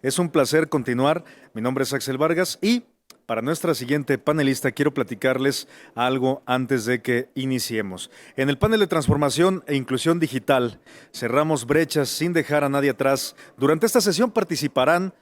Es un placer continuar. Mi nombre es Axel Vargas y para nuestra siguiente panelista quiero platicarles algo antes de que iniciemos. En el panel de transformación e inclusión digital, cerramos brechas sin dejar a nadie atrás. Durante esta sesión participarán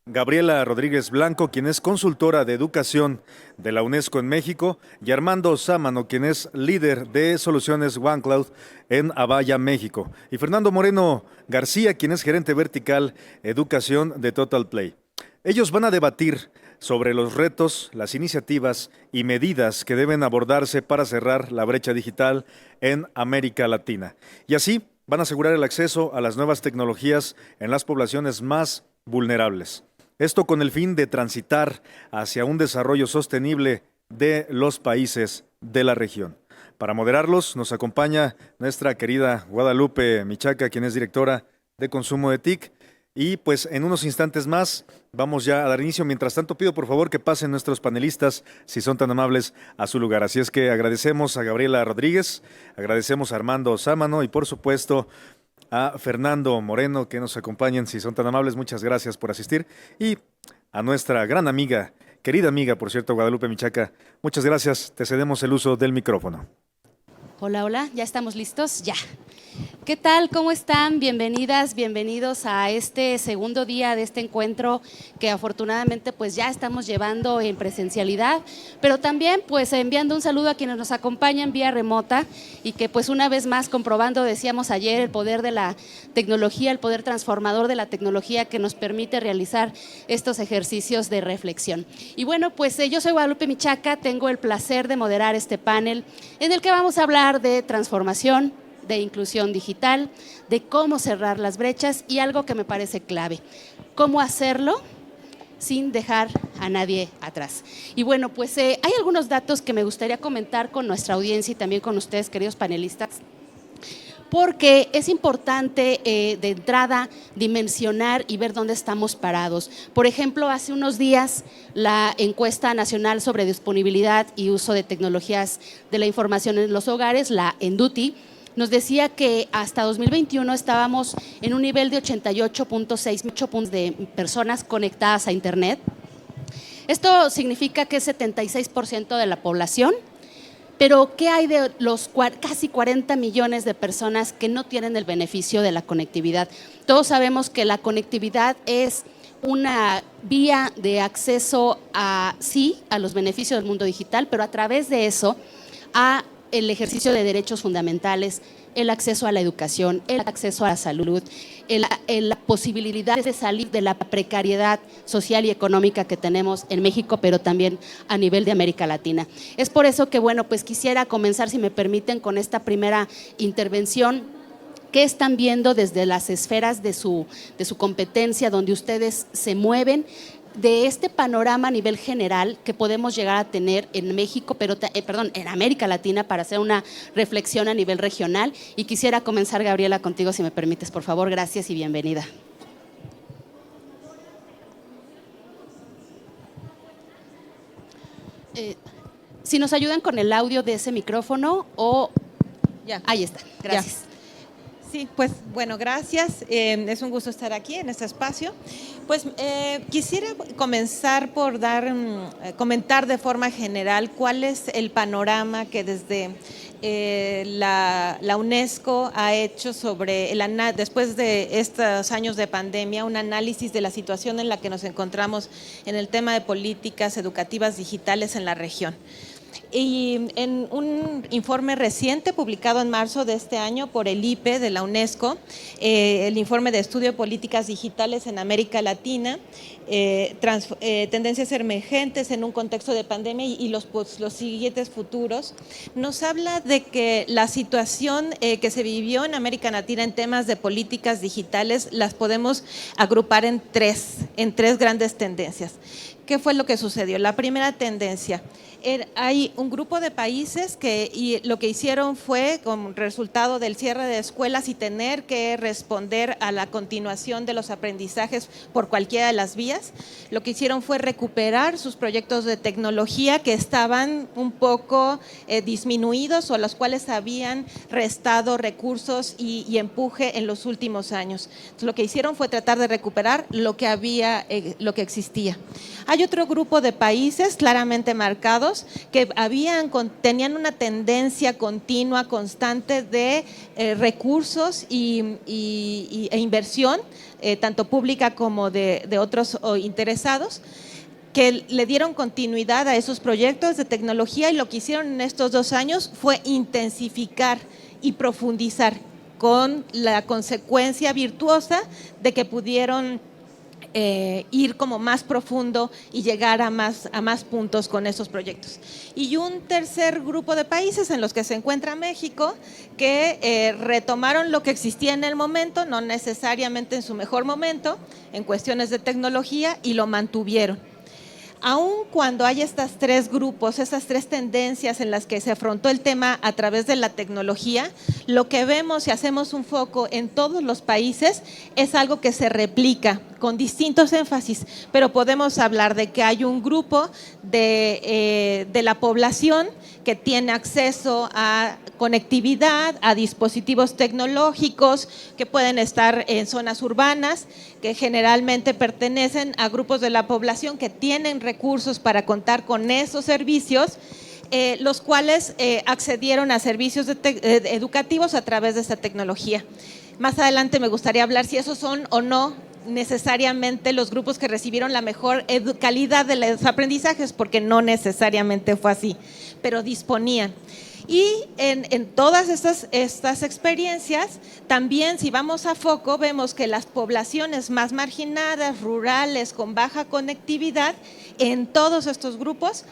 Gabriela Rodríguez Blanco, quien es consultora de educación de la UNESCO en México, y Armando Sámano, quien es líder de soluciones OneCloud en Avaya, México, y Fernando Moreno García, quien es gerente vertical educación de Total Play. Ellos van a debatir sobre los retos, las iniciativas y medidas que deben abordarse para cerrar la brecha digital en América Latina. Y así van a asegurar el acceso a las nuevas tecnologías en las poblaciones más vulnerables. Esto con el fin de transitar hacia un desarrollo sostenible de los países de la región. Para moderarlos nos acompaña nuestra querida Guadalupe Michaca, quien es directora de consumo de TIC. Y pues en unos instantes más vamos ya a dar inicio. Mientras tanto pido por favor que pasen nuestros panelistas, si son tan amables, a su lugar. Así es que agradecemos a Gabriela Rodríguez, agradecemos a Armando Sámano y por supuesto a Fernando Moreno, que nos acompañen, si son tan amables. Muchas gracias por asistir. Y a nuestra gran amiga, querida amiga, por cierto, Guadalupe Michaca, muchas gracias. Te cedemos el uso del micrófono. Hola, hola, ¿ya estamos listos? Ya. ¿Qué tal? ¿Cómo están? Bienvenidas, bienvenidos a este segundo día de este encuentro que afortunadamente pues ya estamos llevando en presencialidad, pero también pues enviando un saludo a quienes nos acompañan vía remota y que pues una vez más comprobando, decíamos ayer, el poder de la tecnología, el poder transformador de la tecnología que nos permite realizar estos ejercicios de reflexión. Y bueno, pues yo soy Guadalupe Michaca, tengo el placer de moderar este panel en el que vamos a hablar de transformación, de inclusión digital, de cómo cerrar las brechas y algo que me parece clave, cómo hacerlo sin dejar a nadie atrás. Y bueno, pues hay algunos datos que me gustaría comentar con nuestra audiencia y también con ustedes, queridos panelistas, porque es importante de entrada dimensionar y ver dónde estamos parados. Por ejemplo, hace unos días la encuesta nacional sobre disponibilidad y uso de tecnologías de la información en los hogares, la ENDUTI, nos decía que hasta 2021 estábamos en un nivel de 88.6 de personas conectadas a Internet. Esto significa que es 76% de la población, pero ¿qué hay de los casi 40 millones de personas que no tienen el beneficio de la conectividad? Todos sabemos que la conectividad es una vía de acceso a los beneficios del mundo digital, pero a través de eso a el ejercicio de derechos fundamentales, el acceso a la educación, el acceso a la salud, la posibilidad de salir de la precariedad social y económica que tenemos en México, pero también a nivel de América Latina. Es por eso que, bueno, pues quisiera comenzar, si me permiten, con esta primera intervención. ¿Qué están viendo desde las esferas de su competencia, donde ustedes se mueven, de este panorama a nivel general que podemos llegar a tener en México, en América Latina, para hacer una reflexión a nivel regional? Y quisiera comenzar, Gabriela, contigo, si me permites, por favor. Gracias y bienvenida. Si nos ayudan con el audio de ese micrófono o… Ya. Ahí está, gracias. Ya. Sí, pues bueno, gracias. Es un gusto estar aquí en este espacio. Pues quisiera comenzar por comentar de forma general cuál es el panorama que desde la UNESCO ha hecho sobre, después de estos años de pandemia, un análisis de la situación en la que nos encontramos en el tema de políticas educativas digitales en la región. Y en un informe reciente publicado en marzo de este año por el IPE de la UNESCO, el informe de estudio de políticas digitales en América Latina, tendencias emergentes en un contexto de pandemia y los siguientes futuros, nos habla de que la situación que se vivió en América Latina en temas de políticas digitales las podemos agrupar en tres grandes tendencias. ¿Qué fue lo que sucedió? La primera tendencia. Hay un grupo de países que lo que hicieron fue, como resultado del cierre de escuelas y tener que responder a la continuación de los aprendizajes por cualquiera de las vías, lo que hicieron fue recuperar sus proyectos de tecnología que estaban un poco disminuidos o a los cuales habían restado recursos y empuje en los últimos años. Entonces, lo que hicieron fue tratar de recuperar lo que lo que existía. Hay otro grupo de países claramente marcados que tenían una tendencia continua, constante de recursos e inversión, tanto pública como de otros interesados, que le dieron continuidad a esos proyectos de tecnología, y lo que hicieron en estos 2 años fue intensificar y profundizar, con la consecuencia virtuosa de que pudieron ir como más profundo y llegar a más puntos con esos proyectos. Y un tercer grupo de países en los que se encuentra México, que retomaron lo que existía en el momento, no necesariamente en su mejor momento, en cuestiones de tecnología, y lo mantuvieron. Aun cuando hay estos 3 grupos, esas 3 tendencias en las que se afrontó el tema a través de la tecnología, lo que vemos, si hacemos un foco en todos los países, es algo que se replica con distintos énfasis, pero podemos hablar de que hay un grupo de la población que tiene acceso a conectividad, a dispositivos tecnológicos que pueden estar en zonas urbanas, que generalmente pertenecen a grupos de la población que tienen recursos para contar con esos servicios, los cuales accedieron a servicios educativos a través de esta tecnología. Más adelante me gustaría hablar si esos son o no necesariamente los grupos que recibieron la mejor calidad de los aprendizajes, porque no necesariamente fue así, pero disponían. Y en todas estas experiencias, también si vamos a foco, vemos que las poblaciones más marginadas, rurales, con baja conectividad, en todos estos grupos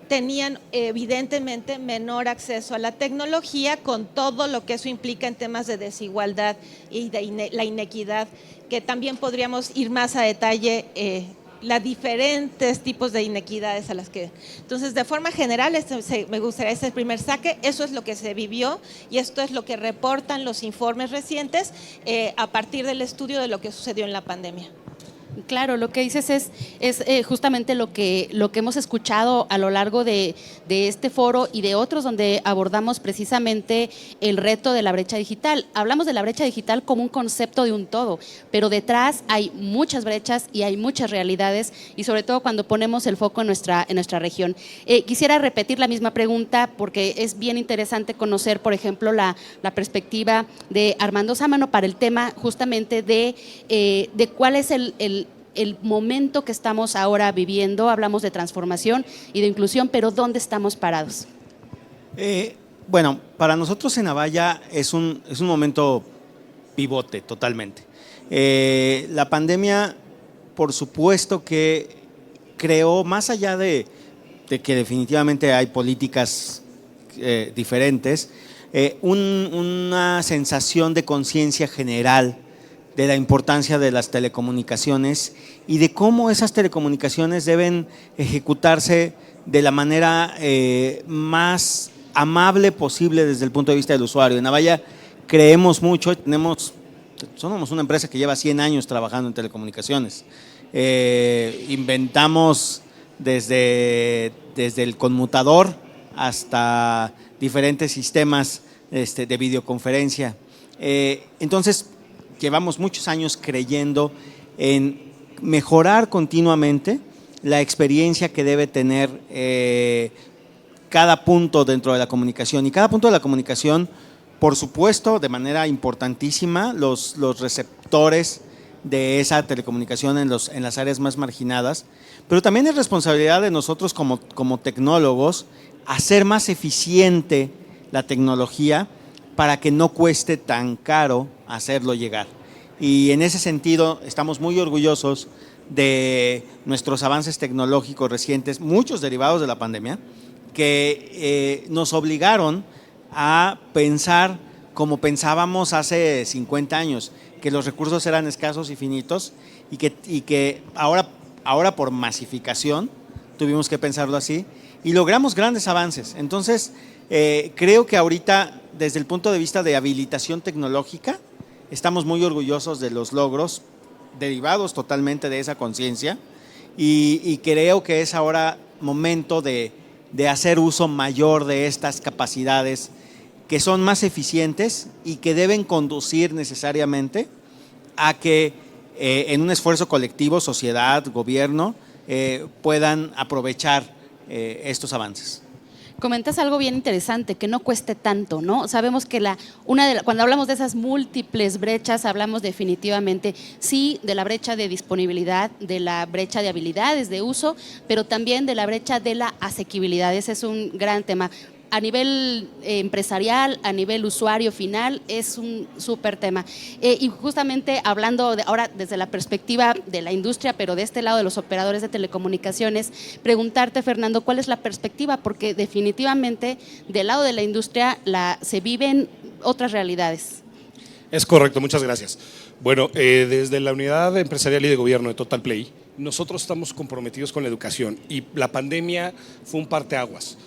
tenían evidentemente menor acceso a la tecnología, con todo lo que eso implica en temas de desigualdad y de la inequidad, que también podríamos ir más a detalle las diferentes tipos de inequidades a las que… Entonces, de forma general, me gustaría ese primer saque, eso es lo que se vivió y esto es lo que reportan los informes recientes a partir del estudio de lo que sucedió en la pandemia. Claro, lo que dices es justamente lo que hemos escuchado a lo largo de este foro y de otros donde abordamos precisamente el reto de la brecha digital. Hablamos de la brecha digital como un concepto de un todo, pero detrás hay muchas brechas y hay muchas realidades, y sobre todo cuando ponemos el foco en nuestra región. Quisiera repetir la misma pregunta porque es bien interesante conocer, por ejemplo, la perspectiva de Armando Sámano para el tema justamente de cuál es el momento que estamos ahora viviendo. Hablamos de transformación y de inclusión, pero ¿dónde estamos parados? Bueno, para nosotros en Avaya es un momento pivote totalmente. La pandemia, por supuesto que creó, más allá de que definitivamente hay políticas diferentes, una sensación de conciencia general de la importancia de las telecomunicaciones y de cómo esas telecomunicaciones deben ejecutarse de la manera más amable posible desde el punto de vista del usuario. En Avaya creemos mucho, somos una empresa que lleva 100 años trabajando en telecomunicaciones. Inventamos desde el conmutador hasta diferentes sistemas de videoconferencia. Entonces, llevamos muchos años creyendo en mejorar continuamente la experiencia que debe tener cada punto dentro de la comunicación. Y cada punto de la comunicación, por supuesto, de manera importantísima, los receptores de esa telecomunicación en las áreas más marginadas, pero también es responsabilidad de nosotros como tecnólogos hacer más eficiente la tecnología para que no cueste tan caro hacerlo llegar. Y en ese sentido estamos muy orgullosos de nuestros avances tecnológicos recientes, muchos derivados de la pandemia, que nos obligaron a pensar como pensábamos hace 50 años, que los recursos eran escasos y finitos y que ahora ahora por masificación, tuvimos que pensarlo así, y logramos grandes avances. Entonces, creo que ahorita, desde el punto de vista de habilitación tecnológica, estamos muy orgullosos de los logros derivados totalmente de esa conciencia, y creo que es ahora momento de hacer uso mayor de estas capacidades que son más eficientes y que deben conducir necesariamente a que en un esfuerzo colectivo, sociedad, gobierno, puedan aprovechar estos avances. Comentas algo bien interesante, que no cueste tanto, ¿no? Sabemos que cuando hablamos de esas múltiples brechas, hablamos definitivamente, sí, de la brecha de disponibilidad, de la brecha de habilidades de uso, pero también de la brecha de la asequibilidad. Ese es un gran tema. A nivel empresarial, a nivel usuario final, es un súper tema. Y justamente hablando ahora desde la perspectiva de la industria, pero de este lado de los operadores de telecomunicaciones, preguntarte, Fernando, ¿cuál es la perspectiva? Porque definitivamente del lado de la industria se viven otras realidades. Es correcto, muchas gracias. Bueno, desde la unidad empresarial y de gobierno de Total Play, nosotros estamos comprometidos con la educación y la pandemia fue un parteaguas.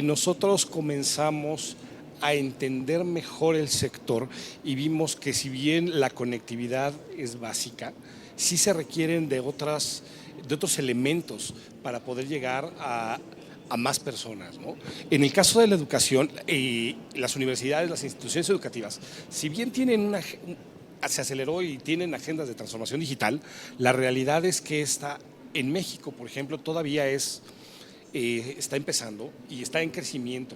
Nosotros comenzamos a entender mejor el sector y vimos que si bien la conectividad es básica, sí se requieren de otros elementos para poder llegar a más personas, ¿no? En el caso de la educación, las universidades, las instituciones educativas, si bien se aceleró y tienen agendas de transformación digital, la realidad es que en México, por ejemplo, todavía está empezando y está en crecimiento.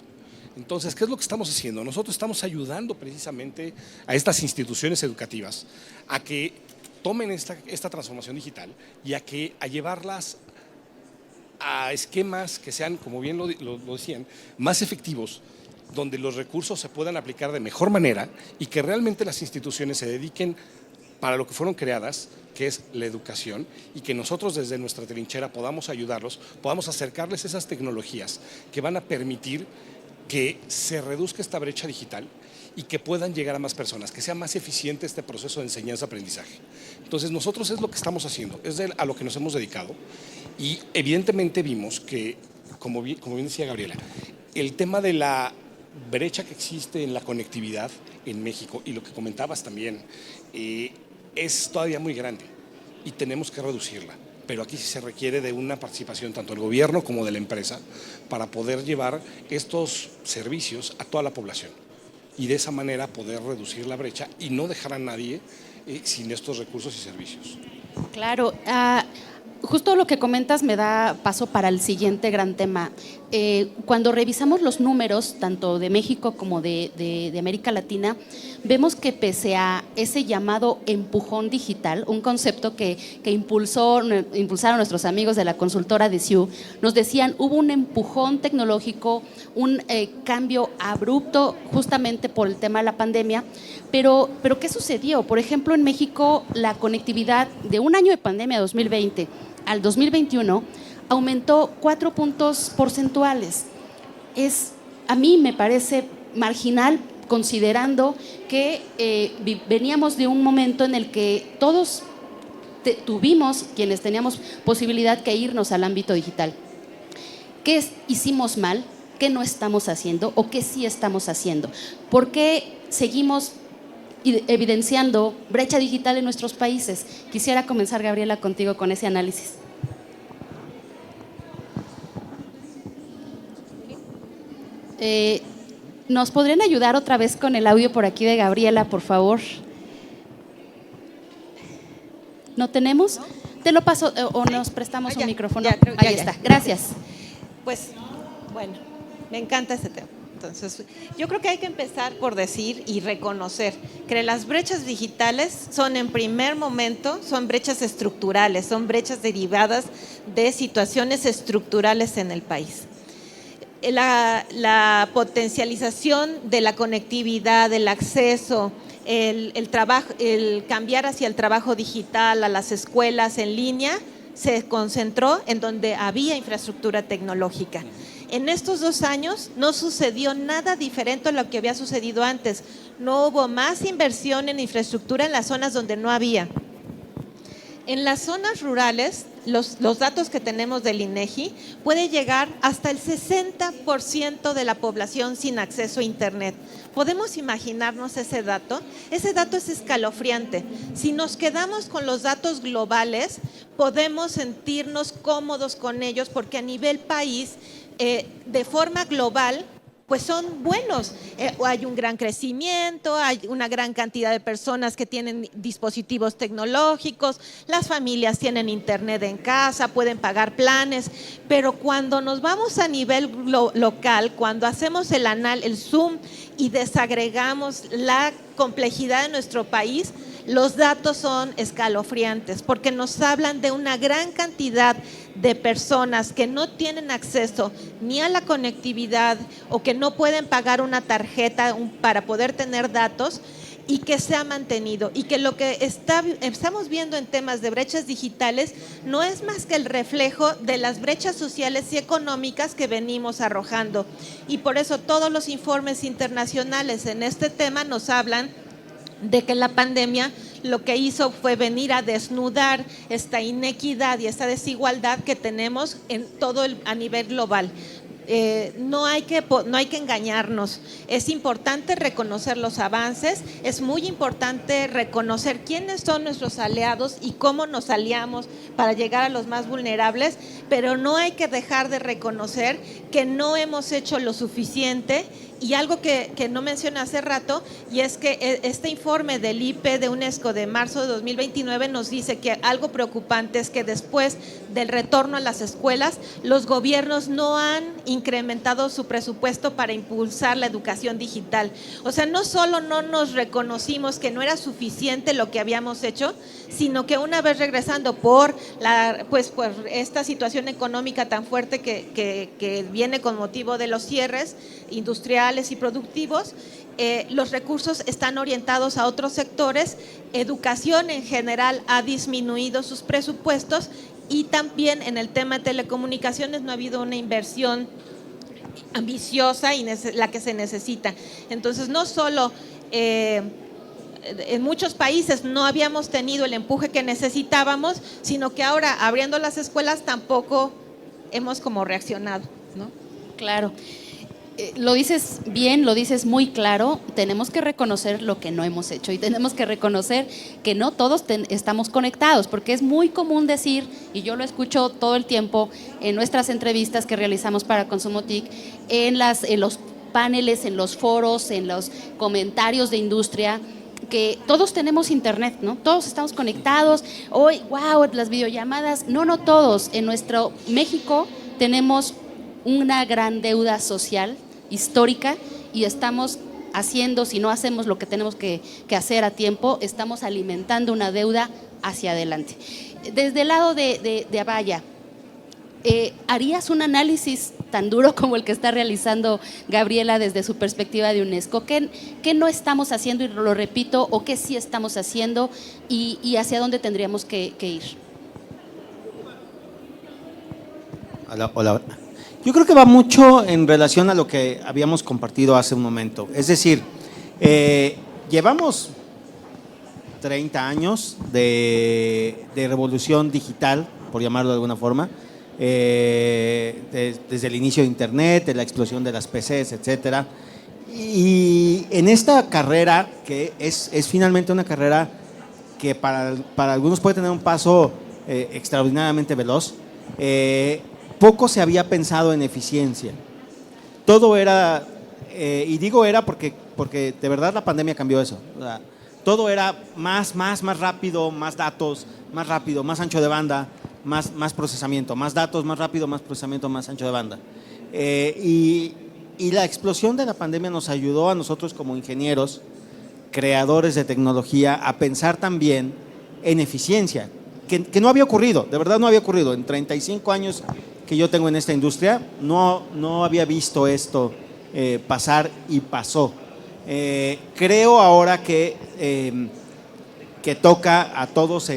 Entonces, ¿qué es lo que estamos haciendo? Nosotros estamos ayudando precisamente a estas instituciones educativas a que tomen esta transformación digital y a llevarlas a esquemas que sean, como bien lo decían, más efectivos, donde los recursos se puedan aplicar de mejor manera y que realmente las instituciones se dediquen para lo que fueron creadas, que es la educación, y que nosotros desde nuestra trinchera podamos ayudarlos, podamos acercarles esas tecnologías que van a permitir que se reduzca esta brecha digital y que puedan llegar a más personas, que sea más eficiente este proceso de enseñanza-aprendizaje. Entonces nosotros es lo que estamos haciendo, a lo que nos hemos dedicado, y evidentemente vimos que, como bien decía Gabriela, el tema de la brecha que existe en la conectividad en México, y lo que comentabas también, es todavía muy grande y tenemos que reducirla, pero aquí se requiere de una participación tanto del gobierno como de la empresa para poder llevar estos servicios a toda la población y de esa manera poder reducir la brecha y no dejar a nadie sin estos recursos y servicios. Claro, justo lo que comentas me da paso para el siguiente gran tema. Cuando revisamos los números, tanto de México como de América Latina, vemos que pese a ese llamado empujón digital, un concepto que impulsaron nuestros amigos de la consultora de CIU, nos decían, hubo un empujón tecnológico, un cambio abrupto justamente por el tema de la pandemia, pero ¿qué sucedió? Por ejemplo, en México la conectividad de un año de pandemia, 2020, al 2021, aumentó 4 puntos porcentuales. A mí me parece marginal, considerando que veníamos de un momento en el que todos tuvimos, quienes teníamos posibilidad, que irnos al ámbito digital. ¿Qué hicimos mal? ¿Qué no estamos haciendo? ¿O qué sí estamos haciendo? ¿Por qué seguimos evidenciando brecha digital en nuestros países? Quisiera comenzar, Gabriela, contigo con ese análisis. ¿Nos podrían ayudar otra vez con el audio por aquí de Gabriela, por favor? ¿No tenemos? Te lo paso o nos prestamos un micrófono. Ahí está, gracias. Pues, bueno, me encanta este tema. Entonces, yo creo que hay que empezar por decir y reconocer que las brechas digitales son, en primer momento, son brechas estructurales, son brechas derivadas de situaciones estructurales en el país. La potencialización de la conectividad, del acceso, el cambiar hacia el trabajo digital, a las escuelas en línea, se concentró en donde había infraestructura tecnológica. En estos 2 años no sucedió nada diferente a lo que había sucedido antes. No hubo más inversión en infraestructura en las zonas donde no había. En las zonas rurales los datos que tenemos del INEGI, puede llegar hasta el 60% de la población sin acceso a Internet. ¿Podemos imaginarnos ese dato? Ese dato es escalofriante. Si nos quedamos con los datos globales, podemos sentirnos cómodos con ellos porque a nivel país, de forma global, pues son buenos. Hay un gran crecimiento, hay una gran cantidad de personas que tienen dispositivos tecnológicos, las familias tienen internet en casa, pueden pagar planes, pero cuando nos vamos a nivel local, cuando hacemos el zoom y desagregamos la complejidad de nuestro país, los datos son escalofriantes porque nos hablan de una gran cantidad de personas que no tienen acceso ni a la conectividad o que no pueden pagar una tarjeta para poder tener datos y que se ha mantenido y que lo que estamos viendo en temas de brechas digitales no es más que el reflejo de las brechas sociales y económicas que venimos arrojando. Y por eso todos los informes internacionales en este tema nos hablan de que la pandemia lo que hizo fue venir a desnudar esta inequidad y esta desigualdad que tenemos en a nivel global. No hay que engañarnos, es importante reconocer los avances, es muy importante reconocer quiénes son nuestros aliados y cómo nos aliamos para llegar a los más vulnerables, pero no hay que dejar de reconocer que no hemos hecho lo suficiente. Y algo que no mencioné hace rato, y es que este informe del IP de UNESCO de marzo de 2029 nos dice que algo preocupante es que después del retorno a las escuelas, los gobiernos no han incrementado su presupuesto para impulsar la educación digital. O sea, no solo no nos reconocimos que no era suficiente lo que habíamos hecho, sino que una vez regresando por esta situación económica tan fuerte que viene con motivo de los cierres industriales y productivos, los recursos están orientados a otros sectores, educación en general ha disminuido sus presupuestos y también en el tema de telecomunicaciones no ha habido una inversión ambiciosa y la que se necesita. Entonces, no solo en muchos países no habíamos tenido el empuje que necesitábamos, sino que ahora abriendo las escuelas tampoco hemos como reaccionado, ¿no? Claro. Lo dices bien, lo dices muy claro, tenemos que reconocer lo que no hemos hecho y tenemos que reconocer que no todos estamos conectados, porque es muy común decir, y yo lo escucho todo el tiempo en nuestras entrevistas que realizamos para Consumo TIC, en los paneles, en los foros, en los comentarios de industria, que todos tenemos internet, ¿no? Todos estamos conectados, hoy, wow, las videollamadas, no todos, en nuestro México tenemos una gran deuda social histórica y estamos haciendo, si no hacemos lo que tenemos que hacer a tiempo, estamos alimentando una deuda hacia adelante. Desde el lado de Avaya, ¿harías un análisis tan duro como el que está realizando Gabriela desde su perspectiva de UNESCO? ¿Qué no estamos haciendo, y lo repito, o qué sí estamos haciendo y hacia dónde tendríamos que ir? Hola. Yo creo que va mucho en relación a lo que habíamos compartido hace un momento. Es decir, llevamos 30 años de revolución digital, por llamarlo de alguna forma, desde el inicio de Internet, de la explosión de las PCs, etcétera. Y en esta carrera, que es finalmente una carrera que para algunos puede tener un paso extraordinariamente veloz, poco se había pensado en eficiencia. Todo era, y digo era porque de verdad la pandemia cambió eso. O sea, todo era más rápido, más datos, más rápido, más ancho de banda, más procesamiento, más datos, más rápido, más procesamiento, más ancho de banda. Y la explosión de la pandemia nos ayudó a nosotros como ingenieros, creadores de tecnología, a pensar también en eficiencia, que no había ocurrido, de verdad no había ocurrido. En 35 años que yo tengo en esta industria, no había visto esto pasar y pasó. Creo ahora que toca a todos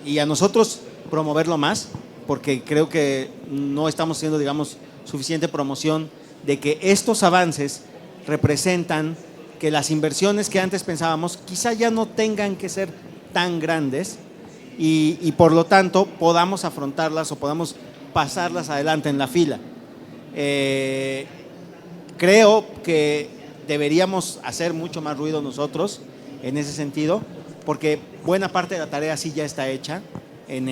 y a nosotros promoverlo más, porque creo que no estamos haciendo, digamos, suficiente promoción de que estos avances representan que las inversiones que antes pensábamos quizá ya no tengan que ser tan grandes y por lo tanto podamos afrontarlas o podamos pasarlas adelante en la fila. Creo que deberíamos hacer mucho más ruido nosotros en ese sentido, porque buena parte de la tarea sí ya está hecha, en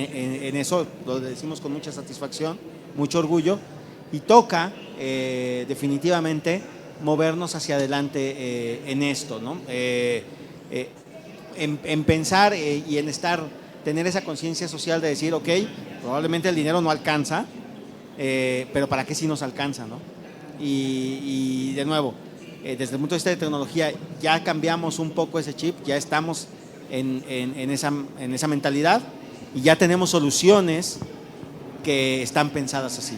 eso lo decimos con mucha satisfacción, mucho orgullo, y toca definitivamente movernos hacia adelante en esto, ¿no? En pensar y en tener esa conciencia social de decir, ok, probablemente el dinero no alcanza, pero ¿para qué sí nos alcanza, no? Y de nuevo, desde el punto de vista de tecnología, ya cambiamos un poco ese chip, ya estamos en esa mentalidad y ya tenemos soluciones que están pensadas así.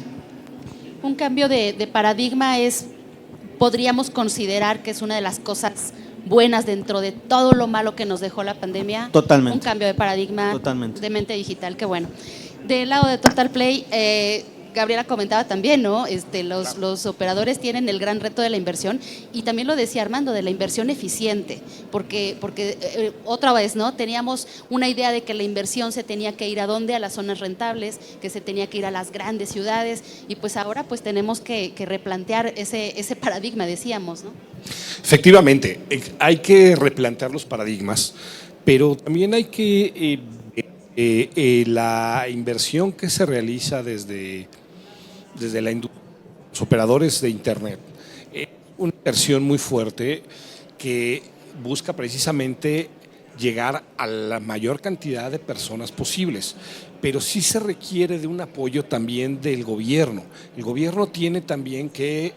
Un cambio de paradigma podríamos considerar que es una de las cosas buenas dentro de todo lo malo que nos dejó la pandemia. Totalmente. Un cambio de paradigma. Totalmente. De mente digital, qué bueno. Del lado de Total Play, Gabriela comentaba también, ¿no? Los operadores tienen el gran reto de la inversión y también lo decía Armando, de la inversión eficiente, porque otra vez, ¿no? Teníamos una idea de que la inversión se tenía que ir ¿a dónde? A las zonas rentables, que se tenía que ir a las grandes ciudades y pues ahora pues tenemos que replantear ese paradigma, decíamos, ¿no? Efectivamente, hay que replantear los paradigmas, pero también hay que la inversión que se realiza desde la industria, los operadores de Internet, es una inversión muy fuerte que busca precisamente llegar a la mayor cantidad de personas posibles, pero sí se requiere de un apoyo también del gobierno. El gobierno tiene también que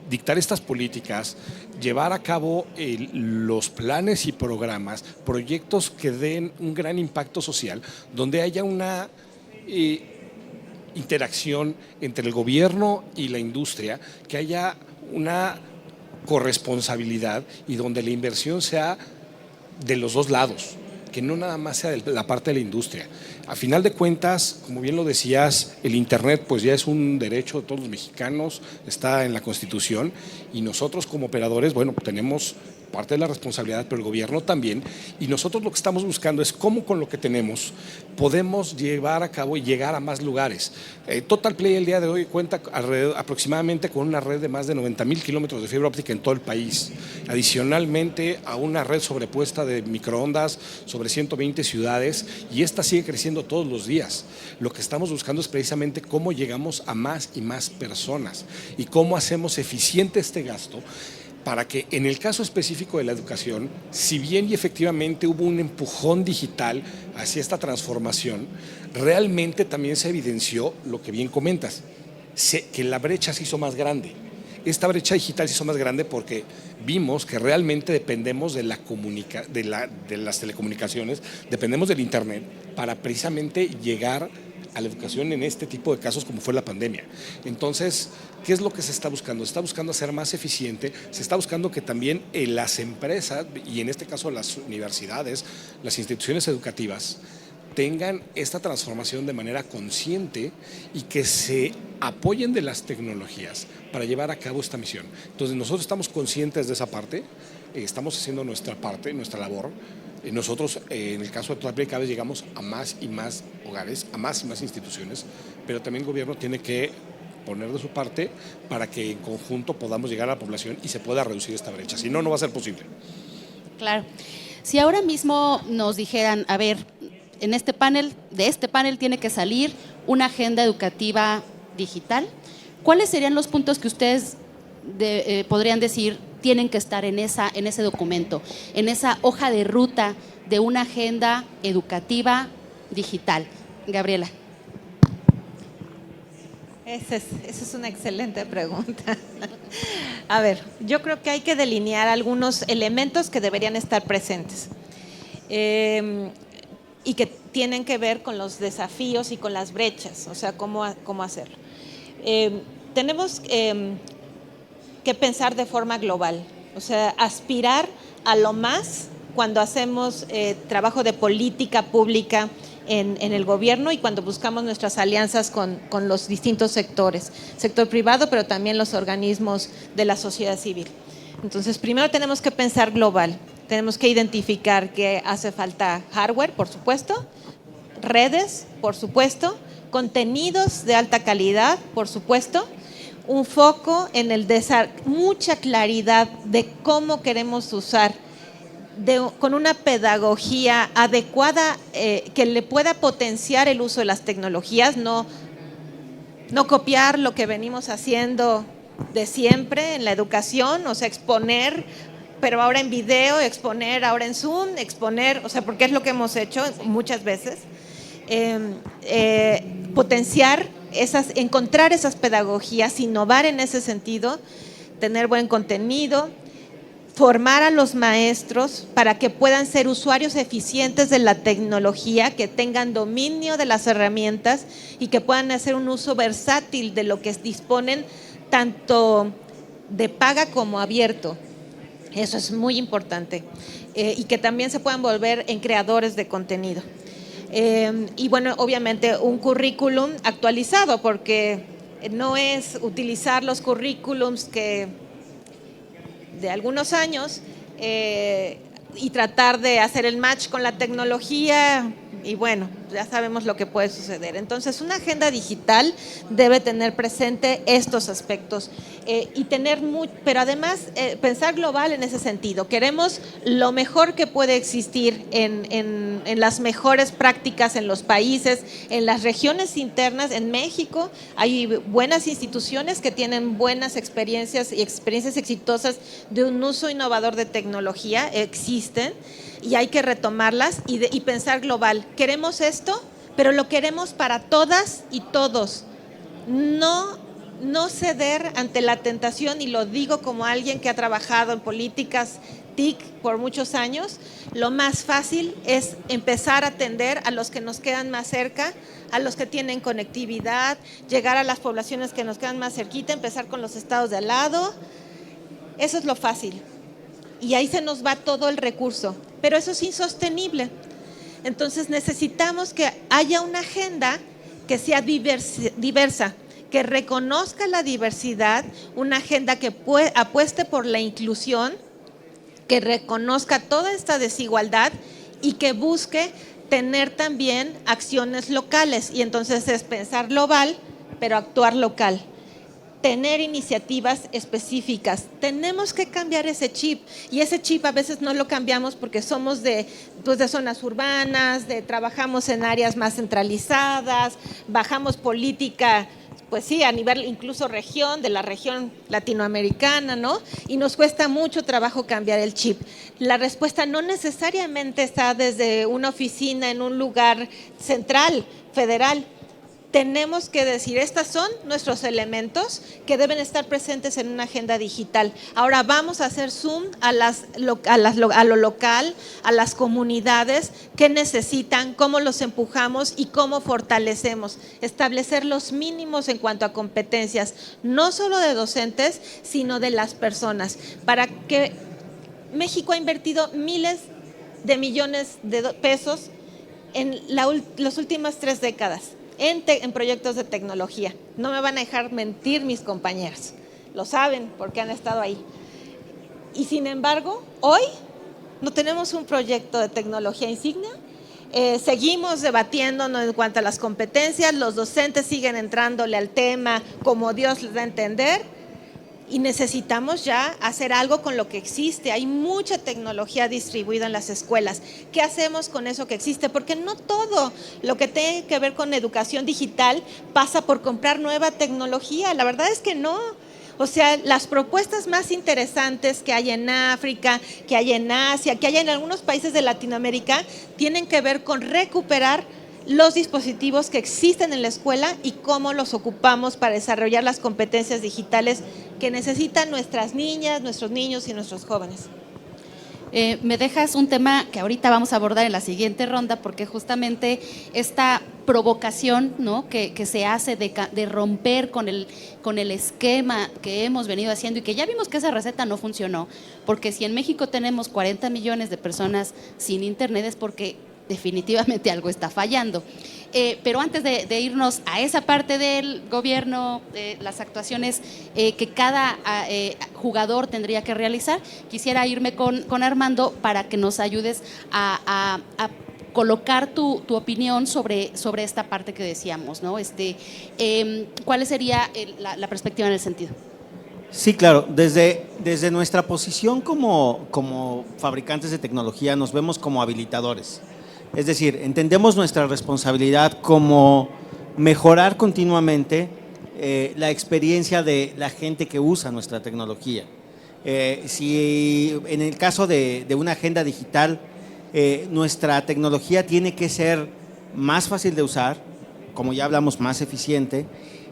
dictar estas políticas, llevar a cabo los planes y programas, proyectos que den un gran impacto social, donde haya una interacción entre el gobierno y la industria, que haya una corresponsabilidad y donde la inversión sea de los dos lados, que no nada más sea de la parte de la industria. A final de cuentas, como bien lo decías, el Internet pues ya es un derecho de todos los mexicanos, está en la Constitución y nosotros como operadores, bueno, tenemos parte de la responsabilidad, pero el gobierno también, y nosotros lo que estamos buscando es cómo con lo que tenemos podemos llevar a cabo y llegar a más lugares. Total Play el día de hoy cuenta aproximadamente con una red de más de 90,000 kilómetros de fibra óptica en todo el país, adicionalmente a una red sobrepuesta de microondas sobre 120 ciudades, y esta sigue creciendo todos los días. Lo que estamos buscando es precisamente cómo llegamos a más y más personas y cómo hacemos eficiente este gasto, para que en el caso específico de la educación, si bien y efectivamente hubo un empujón digital hacia esta transformación, realmente también se evidenció lo que bien comentas, que la brecha se hizo más grande. Esta brecha digital se hizo más grande porque vimos que realmente dependemos de las telecomunicaciones, dependemos del Internet para precisamente llegar a la educación en este tipo de casos como fue la pandemia. Entonces, ¿qué es lo que se está buscando? Se está buscando hacer más eficiente, se está buscando que también las empresas, y en este caso las universidades, las instituciones educativas, tengan esta transformación de manera consciente y que se apoyen de las tecnologías para llevar a cabo esta misión. Entonces, nosotros estamos conscientes de esa parte, estamos haciendo nuestra parte, nuestra labor. Nosotros, en el caso de Total Play, cada vez llegamos a más y más hogares, a más y más instituciones, pero también el gobierno tiene que poner de su parte para que en conjunto podamos llegar a la población y se pueda reducir esta brecha. Si no, no va a ser posible. Claro. Si ahora mismo nos dijeran, a ver, de este panel tiene que salir una agenda educativa digital, ¿cuáles serían los puntos que ustedes podrían decir tienen que estar en ese documento, en esa hoja de ruta de una agenda educativa digital? Gabriela. Esa es una excelente pregunta. A ver, yo creo que hay que delinear algunos elementos que deberían estar presentes y que tienen que ver con los desafíos y con las brechas, o sea, cómo hacerlo. Tenemos que pensar de forma global, o sea, aspirar a lo más cuando hacemos trabajo de política pública en el gobierno y cuando buscamos nuestras alianzas con los distintos sectores, sector privado, pero también los organismos de la sociedad civil. Entonces, primero tenemos que pensar global. tenemos que identificar que hace falta hardware, por supuesto, redes, por supuesto, contenidos de alta calidad, por supuesto, un foco en mucha claridad de cómo queremos usar, con una pedagogía adecuada que le pueda potenciar el uso de las tecnologías, no copiar lo que venimos haciendo de siempre en la educación, o sea, exponer, pero ahora en video, exponer ahora en Zoom, exponer, o sea, porque es lo que hemos hecho muchas veces. Potenciar encontrar esas pedagogías, innovar en ese sentido, tener buen contenido, formar a los maestros para que puedan ser usuarios eficientes de la tecnología, que tengan dominio de las herramientas y que puedan hacer un uso versátil de lo que disponen, tanto de paga como abierto. Eso es muy importante. Y que también se puedan volver en creadores de contenido. Y bueno, obviamente un currículum actualizado, porque no es utilizar los currículums que de algunos años y tratar de hacer el match con la tecnología, y bueno, ya sabemos lo que puede suceder. Entonces, una agenda digital debe tener presente estos aspectos y pero además pensar global en ese sentido. Queremos lo mejor que puede existir en las mejores prácticas en los países, en las regiones internas. En México hay buenas instituciones que tienen buenas experiencias y experiencias exitosas de un uso innovador de tecnología, existen, y hay que retomarlas y pensar global. Queremos esto, pero lo queremos para todas y todos. No ceder ante la tentación, y lo digo como alguien que ha trabajado en políticas TIC por muchos años. Lo más fácil es empezar a atender a los que nos quedan más cerca, a los que tienen conectividad, llegar a las poblaciones que nos quedan más cerquita, empezar con los estados de al lado. Eso es lo fácil. Y ahí se nos va todo el recurso, pero eso es insostenible. Entonces necesitamos que haya una agenda que sea diversa, que reconozca la diversidad, una agenda que apueste por la inclusión, que reconozca toda esta desigualdad y que busque tener también acciones locales. Y entonces es pensar global, pero actuar local. Tener iniciativas específicas. Tenemos que cambiar ese chip, y ese chip a veces no lo cambiamos porque somos de zonas urbanas, trabajamos en áreas más centralizadas, bajamos política, pues sí, a nivel incluso de la región latinoamericana, ¿no? Y nos cuesta mucho trabajo cambiar el chip. La respuesta no necesariamente está desde una oficina en un lugar central, federal. Tenemos que decir, estos son nuestros elementos que deben estar presentes en una agenda digital. Ahora vamos a hacer zoom a lo local, a las comunidades que necesitan, cómo los empujamos y cómo fortalecemos. Establecer los mínimos en cuanto a competencias, no solo de docentes, sino de las personas, para que México ha invertido miles de millones de pesos en las últimas 3 décadas. En proyectos de tecnología. No me van a dejar mentir mis compañeros, lo saben porque han estado ahí. Y sin embargo, hoy no tenemos un proyecto de tecnología insignia. Seguimos debatiéndonos en cuanto a las competencias, los docentes siguen entrándole al tema como Dios les da a entender, y necesitamos ya hacer algo con lo que existe. Hay mucha tecnología distribuida en las escuelas. ¿Qué hacemos con eso que existe? Porque no todo lo que tiene que ver con educación digital pasa por comprar nueva tecnología. La verdad es que no. O sea, las propuestas más interesantes que hay en África, que hay en Asia, que hay en algunos países de Latinoamérica, tienen que ver con recuperar los dispositivos que existen en la escuela y cómo los ocupamos para desarrollar las competencias digitales que necesitan nuestras niñas, nuestros niños y nuestros jóvenes. Me dejas un tema que ahorita vamos a abordar en la siguiente ronda, porque justamente esta provocación, ¿no?, que se hace de romper con el esquema que hemos venido haciendo y que ya vimos que esa receta no funcionó, porque si en México tenemos 40 millones de personas sin internet es porque definitivamente algo está fallando. Pero antes de irnos a esa parte del gobierno, las actuaciones que cada jugador tendría que realizar, quisiera irme con Armando para que nos ayudes a colocar tu opinión sobre esta parte que decíamos, ¿no? ¿Cuál sería la perspectiva en el sentido? Sí, claro. Desde nuestra posición como fabricantes de tecnología nos vemos como habilitadores. Es decir, entendemos nuestra responsabilidad como mejorar continuamente la experiencia de la gente que usa nuestra tecnología. Si en el caso de una agenda digital, nuestra tecnología tiene que ser más fácil de usar, como ya hablamos, más eficiente,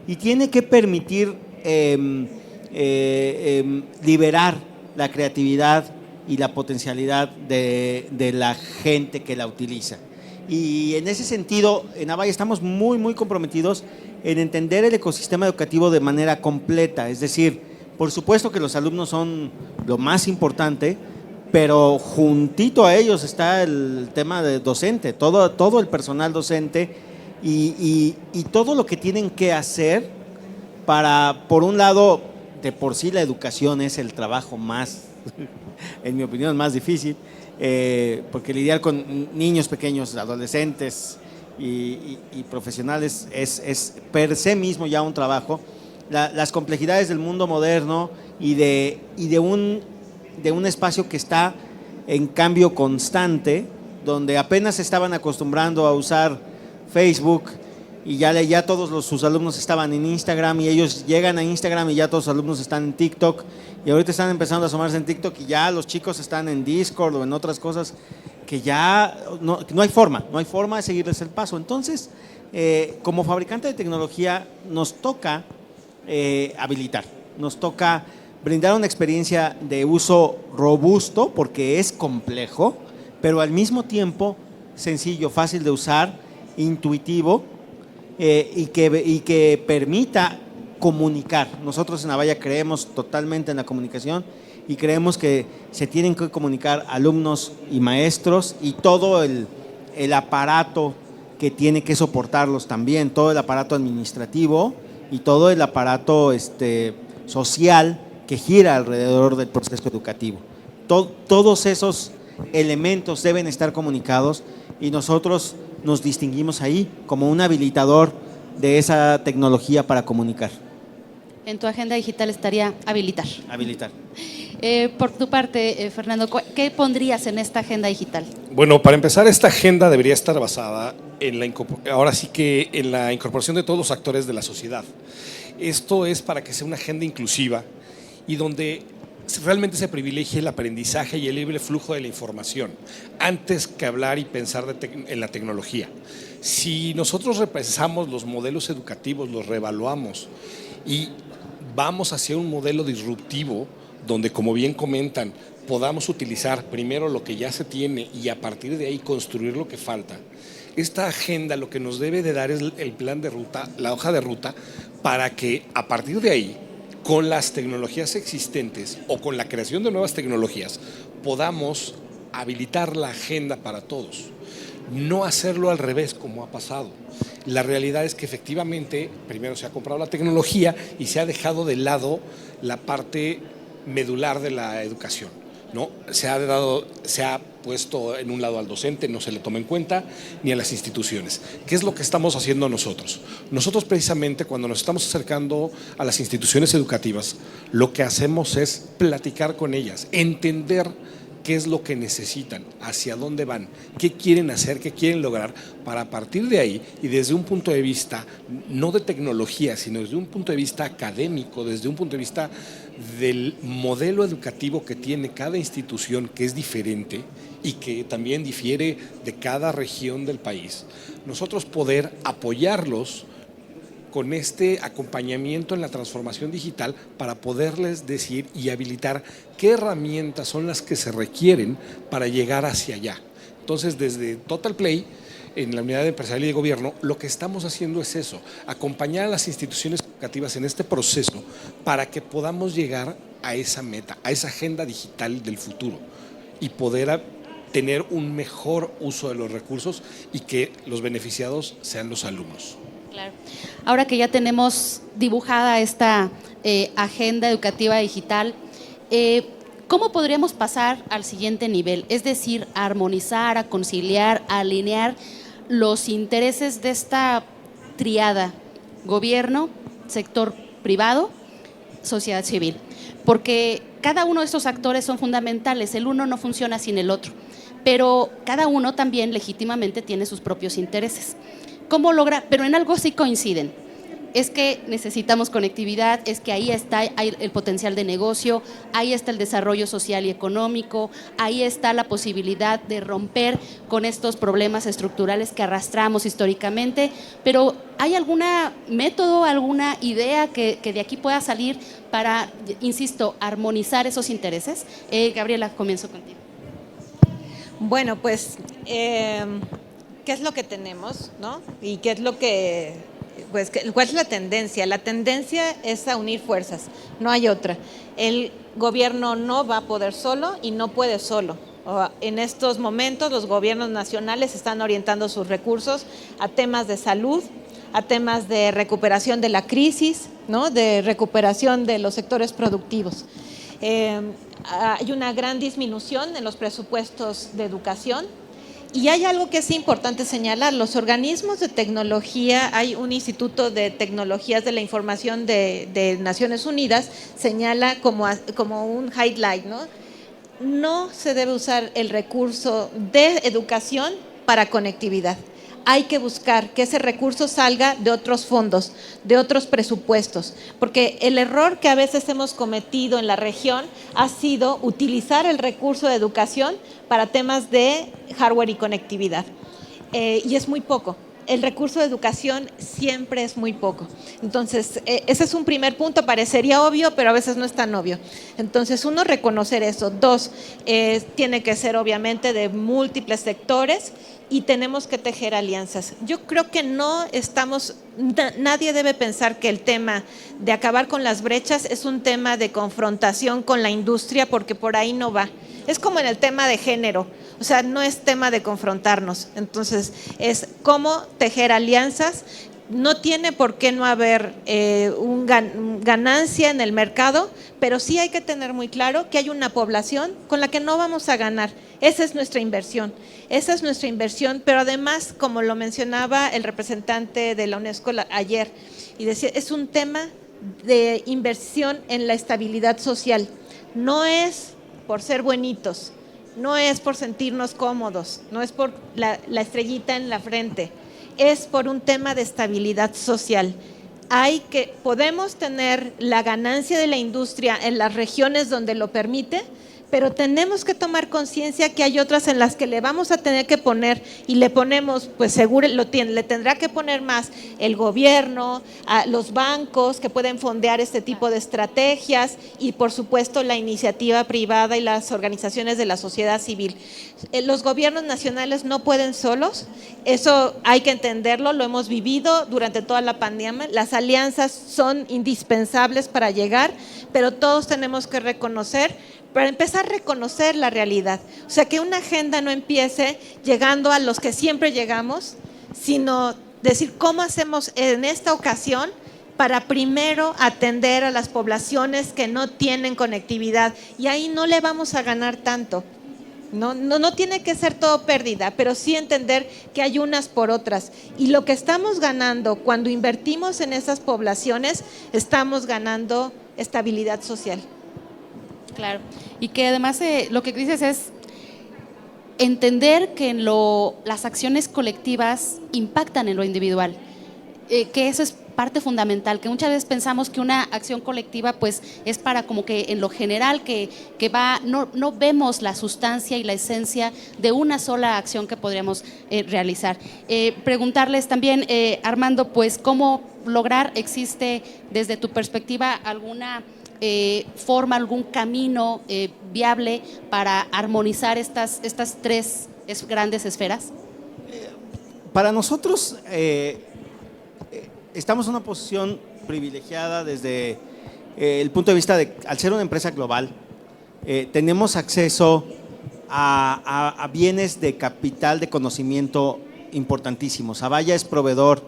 y tiene que permitir liberar la creatividad y la potencialidad de la gente que la utiliza. Y en ese sentido, en Avaya estamos muy comprometidos en entender el ecosistema educativo de manera completa. Es decir, por supuesto que los alumnos son lo más importante, pero juntito a ellos está el tema de docente, todo el personal docente y todo lo que tienen que hacer para, por un lado, de por sí la educación es el trabajo más, en mi opinión, más difícil, porque lidiar con niños pequeños, adolescentes y profesionales es per se mismo ya un trabajo. Las complejidades del mundo moderno y de un espacio que está en cambio constante, donde apenas se estaban acostumbrando a usar Facebook y ya todos sus alumnos estaban en Instagram y ellos llegan a Instagram y ya todos los alumnos están en TikTok y ahorita están empezando a asomarse en TikTok y ya los chicos están en Discord o en otras cosas que ya no hay forma de seguirles el paso. Entonces, como fabricante de tecnología nos toca habilitar, nos toca brindar una experiencia de uso robusto porque es complejo, pero al mismo tiempo sencillo, fácil de usar, intuitivo y que permita comunicar. Nosotros en Avaya creemos totalmente en la comunicación y creemos que se tienen que comunicar alumnos y maestros y todo el aparato que tiene que soportarlos también, todo el aparato administrativo y todo el aparato social que gira alrededor del proceso educativo. Todos esos elementos deben estar comunicados y nosotros nos distinguimos ahí como un habilitador de esa tecnología para comunicar. En tu agenda digital estaría habilitar. Habilitar. Por tu parte, Fernando, ¿qué pondrías en esta agenda digital? Bueno, para empezar, esta agenda debería estar basada en ahora sí que en la incorporación de todos los actores de la sociedad. Esto es para que sea una agenda inclusiva y donde realmente se privilegie el aprendizaje y el libre flujo de la información antes que hablar y pensar en la tecnología. Si nosotros repensamos los modelos educativos, los reevaluamos y vamos hacia un modelo disruptivo donde, como bien comentan, podamos utilizar primero lo que ya se tiene y a partir de ahí construir lo que falta. Esta agenda lo que nos debe de dar es el plan de ruta, la hoja de ruta, para que a partir de ahí, con las tecnologías existentes o con la creación de nuevas tecnologías, podamos habilitar la agenda para todos. No hacerlo al revés, como ha pasado. La realidad es que efectivamente primero se ha comprado la tecnología y se ha dejado de lado la parte medular de la educación, ¿no? Se ha puesto en un lado al docente, no se le toma en cuenta, ni a las instituciones. ¿Qué es lo que estamos haciendo nosotros? Nosotros precisamente cuando nos estamos acercando a las instituciones educativas, lo que hacemos es platicar con ellas, entender qué es lo que necesitan, hacia dónde van, qué quieren hacer, qué quieren lograr, para a partir de ahí y desde un punto de vista no de tecnología, sino desde un punto de vista académico, desde un punto de vista del modelo educativo que tiene cada institución, que es diferente y que también difiere de cada región del país, nosotros poder apoyarlos con este acompañamiento en la transformación digital para poderles decir y habilitar qué herramientas son las que se requieren para llegar hacia allá. Entonces, desde Total Play, en la unidad empresarial y de gobierno, lo que estamos haciendo es eso, acompañar a las instituciones educativas en este proceso para que podamos llegar a esa meta, a esa agenda digital del futuro y poder tener un mejor uso de los recursos y que los beneficiados sean los alumnos. Claro. Ahora que ya tenemos dibujada esta agenda educativa digital, ¿cómo podríamos pasar al siguiente nivel? Es decir, a armonizar, a conciliar, a alinear los intereses de esta triada: gobierno, sector privado, sociedad civil. Porque cada uno de estos actores son fundamentales, el uno no funciona sin el otro, pero cada uno también legítimamente tiene sus propios intereses. ¿Cómo lograr? Pero en algo sí coinciden. Es que necesitamos conectividad, es que ahí está el potencial de negocio, ahí está el desarrollo social y económico, ahí está la posibilidad de romper con estos problemas estructurales que arrastramos históricamente, pero ¿hay algún método, alguna idea que de aquí pueda salir para, insisto, armonizar esos intereses? Gabriela, comienzo contigo. Bueno, pues, ¿qué es lo que tenemos, no? Y qué es lo que, pues, ¿cuál es la tendencia? La tendencia es a unir fuerzas, no hay otra. El gobierno no va a poder solo y no puede solo. En estos momentos los gobiernos nacionales están orientando sus recursos a temas de salud, a temas de recuperación de la crisis, ¿no? De recuperación de los sectores productivos. Hay una gran disminución en los presupuestos de educación. Y hay algo que es importante señalar: los organismos de tecnología, hay un Instituto de Tecnologías de la Información de Naciones Unidas, señala como un highlight, ¿no? No se debe usar el recurso de educación para conectividad. Hay que buscar que ese recurso salga de otros fondos, de otros presupuestos, porque el error que a veces hemos cometido en la región ha sido utilizar el recurso de educación para temas de hardware y conectividad, y es muy poco. El recurso de educación siempre es muy poco. Entonces, ese es un primer punto, parecería obvio, pero a veces no es tan obvio. Entonces, uno, reconocer eso. Dos, tiene que ser obviamente de múltiples sectores y tenemos que tejer alianzas. Yo creo que nadie debe pensar que el tema de acabar con las brechas es un tema de confrontación con la industria, porque por ahí no va. Es como en el tema de género, o sea, no es tema de confrontarnos. Entonces, es cómo tejer alianzas. No tiene por qué no haber ganancia en el mercado, pero sí hay que tener muy claro que hay una población con la que no vamos a ganar. Esa es nuestra inversión, pero además, como lo mencionaba el representante de la UNESCO ayer, y decía, es un tema de inversión en la estabilidad social. No es por ser buenitos, no es por sentirnos cómodos, no es por la estrellita en la frente, es por un tema de estabilidad social. Podemos tener la ganancia de la industria en las regiones donde lo permite, pero tenemos que tomar conciencia que hay otras en las que le vamos a tener que poner, y le ponemos, pues seguro le tendrá que poner más el gobierno, a los bancos que pueden fondear este tipo de estrategias, y por supuesto la iniciativa privada y las organizaciones de la sociedad civil. Los gobiernos nacionales no pueden solos, eso hay que entenderlo, lo hemos vivido durante toda la pandemia. Las alianzas son indispensables para llegar, pero todos tenemos que reconocer, para empezar a reconocer la realidad. O sea, que una agenda no empiece llegando a los que siempre llegamos, sino decir cómo hacemos en esta ocasión para primero atender a las poblaciones que no tienen conectividad, y ahí no le vamos a ganar tanto. No tiene que ser todo pérdida, pero sí entender que hay unas por otras, y lo que estamos ganando cuando invertimos en esas poblaciones, estamos ganando estabilidad social. Claro, y que además lo que dices es entender que las acciones colectivas impactan en lo individual, que eso es parte fundamental, que muchas veces pensamos que una acción colectiva pues es para como que en lo general que no vemos la sustancia y la esencia de una sola acción que podríamos realizar. Preguntarles también, Armando, pues cómo lograr, existe desde tu perspectiva alguna forma, algún camino viable para armonizar estas tres grandes esferas? Para nosotros estamos en una posición privilegiada desde el punto de vista de, al ser una empresa global, tenemos acceso a bienes de capital de conocimiento importantísimos. Avaya es proveedor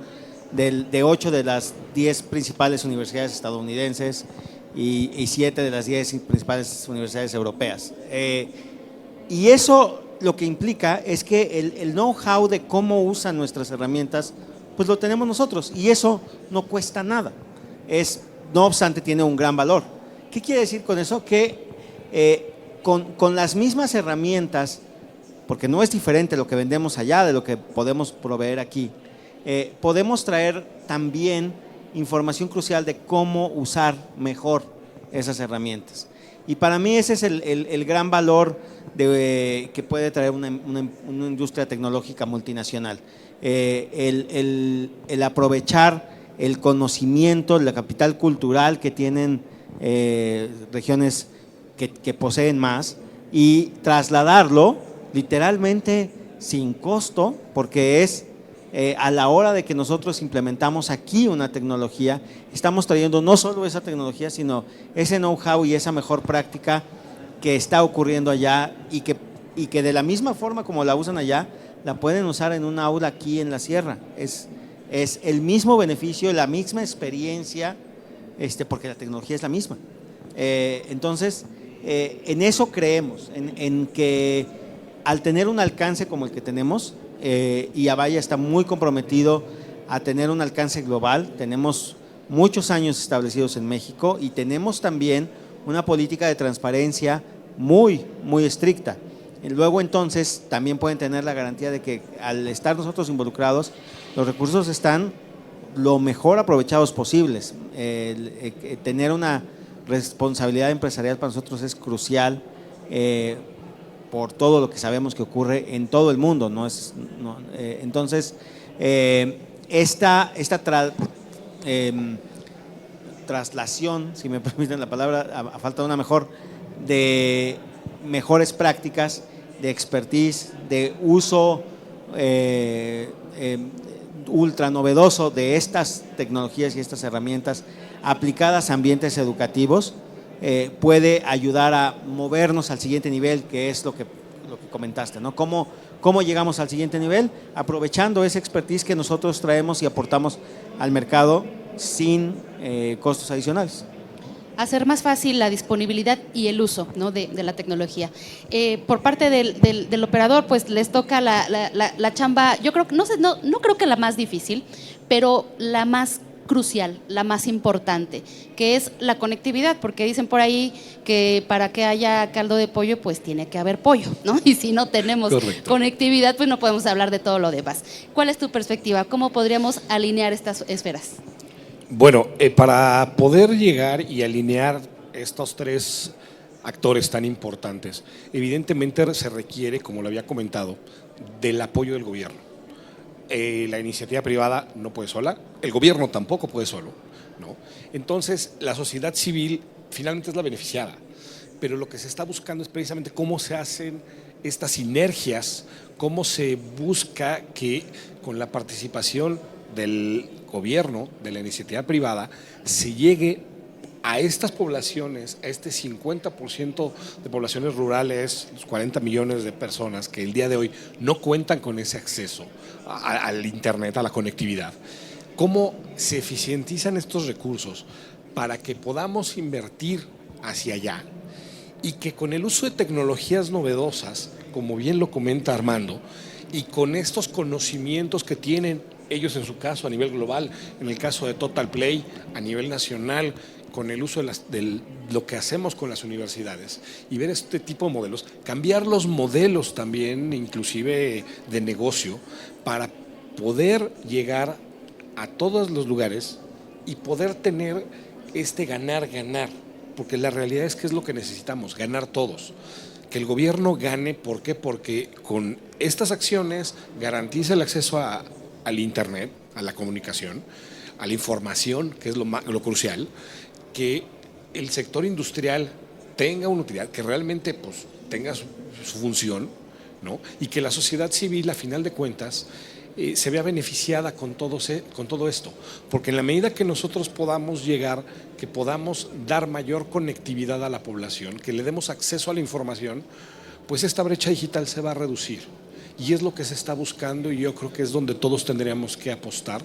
de 8 de las 10 principales universidades estadounidenses y 7 de las 10 principales universidades europeas. Y eso lo que implica es que el know-how de cómo usan nuestras herramientas, pues lo tenemos nosotros, y eso no cuesta nada. No obstante, tiene un gran valor. ¿Qué quiere decir con eso? Que con las mismas herramientas, porque no es diferente lo que vendemos allá de lo que podemos proveer aquí, podemos traer también información crucial de cómo usar mejor esas herramientas. Y para mí ese es el gran valor que puede traer una industria tecnológica multinacional. El aprovechar el conocimiento, la capital cultural que tienen regiones que poseen más y trasladarlo literalmente sin costo, porque es a la hora de que nosotros implementamos aquí una tecnología, estamos trayendo no solo esa tecnología, sino ese know-how y esa mejor práctica que está ocurriendo allá y que de la misma forma como la usan allá, la pueden usar en un aula aquí en la sierra. Es el mismo beneficio, la misma experiencia, porque la tecnología es la misma. Entonces, en eso creemos, en que al tener un alcance como el que tenemos, y Avaya está muy comprometido a tener un alcance global, tenemos muchos años establecidos en México y tenemos también una política de transparencia muy, muy estricta. Y luego entonces también pueden tener la garantía de que al estar nosotros involucrados, los recursos están lo mejor aprovechados posibles. Tener una responsabilidad empresarial para nosotros es crucial por todo lo que sabemos que ocurre en todo el mundo, entonces esta traslación, si me permiten la palabra, a falta de una mejor, de mejores prácticas, de expertise, de uso ultra novedoso de estas tecnologías y estas herramientas aplicadas a ambientes educativos, puede ayudar a movernos al siguiente nivel, que es lo que comentaste, ¿no? ¿Cómo llegamos al siguiente nivel? Aprovechando esa expertise que nosotros traemos y aportamos al mercado sin costos adicionales. Hacer más fácil la disponibilidad y el uso, ¿no?, de la tecnología. Por parte del operador, pues les toca la chamba, yo creo que, no creo que la más difícil, pero la más crucial, la más importante, que es la conectividad, porque dicen por ahí que para que haya caldo de pollo, pues tiene que haber pollo, ¿no? Y si no tenemos conectividad, pues no podemos hablar de todo lo demás. ¿Cuál es tu perspectiva? ¿Cómo podríamos alinear estas esferas? Bueno, para poder llegar y alinear estos tres actores tan importantes, evidentemente se requiere, como lo había comentado, del apoyo del gobierno. La iniciativa privada no puede sola, el gobierno tampoco puede solo, ¿no? Entonces, la sociedad civil finalmente es la beneficiada, pero lo que se está buscando es precisamente cómo se hacen estas sinergias, cómo se busca que con la participación del gobierno, de la iniciativa privada, se llegue a estas poblaciones, a este 50% de poblaciones rurales, los 40 millones de personas que el día de hoy no cuentan con ese acceso al internet, a la conectividad. ¿Cómo se eficientizan estos recursos para que podamos invertir hacia allá y que con el uso de tecnologías novedosas, como bien lo comenta Armando, y con estos conocimientos que tienen ellos en su caso a nivel global, en el caso de Total Play a nivel nacional, con el uso de lo que hacemos con las universidades y ver este tipo de modelos, cambiar los modelos también, inclusive de negocio, para poder llegar a todos los lugares y poder tener este ganar-ganar, porque la realidad es que es lo que necesitamos, ganar todos. Que el gobierno gane, ¿por qué? Porque con estas acciones garantiza el acceso al internet, a la comunicación, a la información, que es lo crucial, que el sector industrial tenga una utilidad, que realmente pues, tenga su función, ¿no? Y que la sociedad civil, a final de cuentas, se vea beneficiada con todo esto. Porque en la medida que nosotros podamos llegar, que podamos dar mayor conectividad a la población, que le demos acceso a la información, pues esta brecha digital se va a reducir. Y es lo que se está buscando y yo creo que es donde todos tendríamos que apostar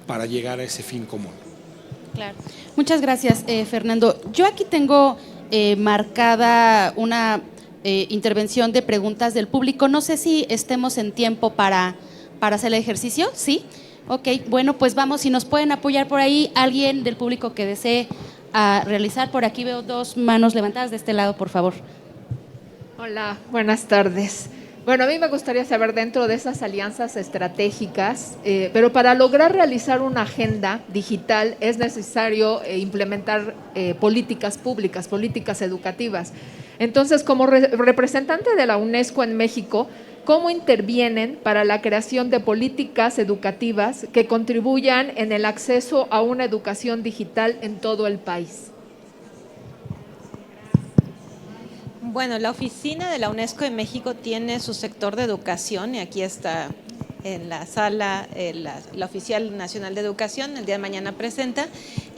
para llegar a ese fin común. Claro. Muchas gracias, Fernando. Yo aquí tengo marcada una intervención de preguntas del público. No sé si estemos en tiempo para hacer el ejercicio. ¿Sí? Ok, bueno, pues vamos, si nos pueden apoyar por ahí, alguien del público que desee realizar. Por aquí veo 2 manos levantadas, de este lado, por favor. Hola, buenas tardes. Bueno, a mí me gustaría saber dentro de esas alianzas estratégicas, pero para lograr realizar una agenda digital es necesario implementar políticas públicas, políticas educativas. Entonces, como representante de la UNESCO en México, ¿cómo intervienen para la creación de políticas educativas que contribuyan en el acceso a una educación digital en todo el país? Bueno, la oficina de la UNESCO en México tiene su sector de educación y aquí está en la sala la Oficial Nacional de Educación, el día de mañana presenta,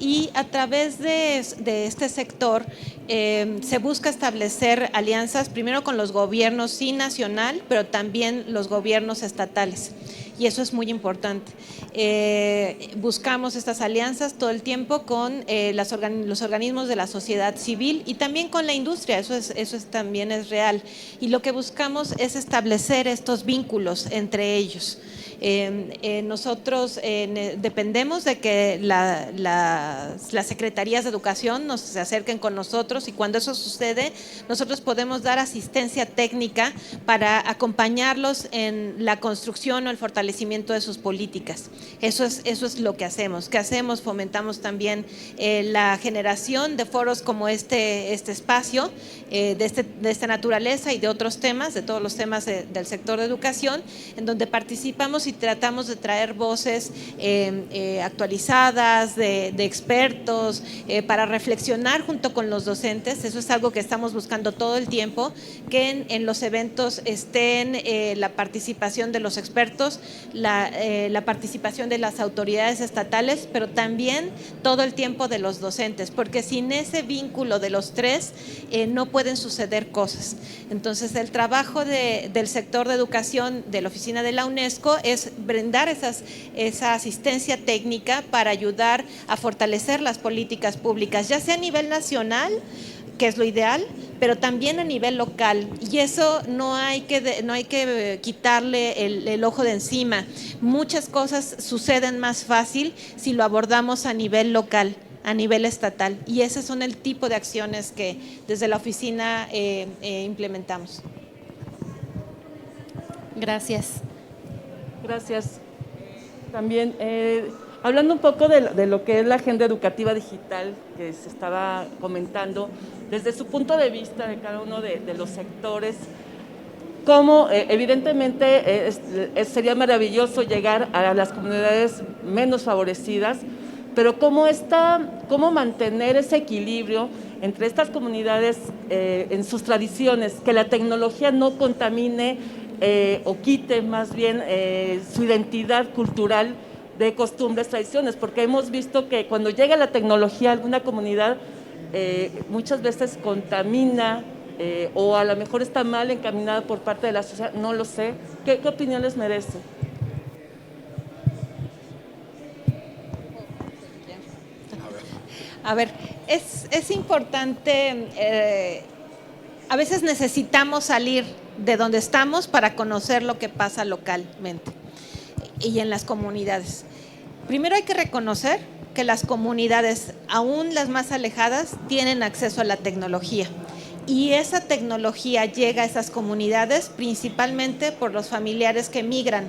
y a través de este sector se busca establecer alianzas primero con los gobiernos, sí nacional, pero también los gobiernos estatales. Y eso es muy importante. Buscamos estas alianzas todo el tiempo con los organismos de la sociedad civil y también con la industria, eso también es real. Y lo que buscamos es establecer estos vínculos entre ellos. Nosotros dependemos de que las secretarías de educación se acerquen con nosotros y cuando eso sucede, nosotros podemos dar asistencia técnica para acompañarlos en la construcción o el fortalecimiento de sus políticas. Eso es lo que hacemos. ¿Qué hacemos? Fomentamos también la generación de foros como este espacio, de esta naturaleza y de otros temas, de todos los temas del sector de educación, en donde participamos y tratamos de traer voces actualizadas de expertos para reflexionar junto con los docentes. Eso es algo que estamos buscando todo el tiempo, que en los eventos estén la participación de los expertos, la participación de las autoridades estatales, pero también todo el tiempo de los docentes, porque sin ese vínculo de los tres no pueden suceder cosas. Entonces, el trabajo del sector de educación de la oficina de la UNESCO es brindar esa asistencia técnica para ayudar a fortalecer las políticas públicas, ya sea a nivel nacional, que es lo ideal, pero también a nivel local. Y eso no hay que quitarle el ojo de encima. Muchas cosas suceden más fácil si lo abordamos a nivel local, a nivel estatal. Y ese son el tipo de acciones que desde la oficina implementamos. Gracias. Gracias. También, hablando un poco de lo que es la agenda educativa digital que se estaba comentando, desde su punto de vista de cada uno de los sectores, cómo evidentemente sería maravilloso llegar a las comunidades menos favorecidas, pero cómo mantener ese equilibrio entre estas comunidades en sus tradiciones, que la tecnología no contamine o quite más bien su identidad cultural de costumbres, tradiciones, porque hemos visto que cuando llega la tecnología a alguna comunidad muchas veces contamina o a lo mejor está mal encaminada por parte de la sociedad, no lo sé. ¿Qué opinión les merece? A ver, es importante, a veces necesitamos salir de donde estamos para conocer lo que pasa localmente y en las comunidades. Primero hay que reconocer que las comunidades, aún las más alejadas, tienen acceso a la tecnología. Y esa tecnología llega a esas comunidades principalmente por los familiares que migran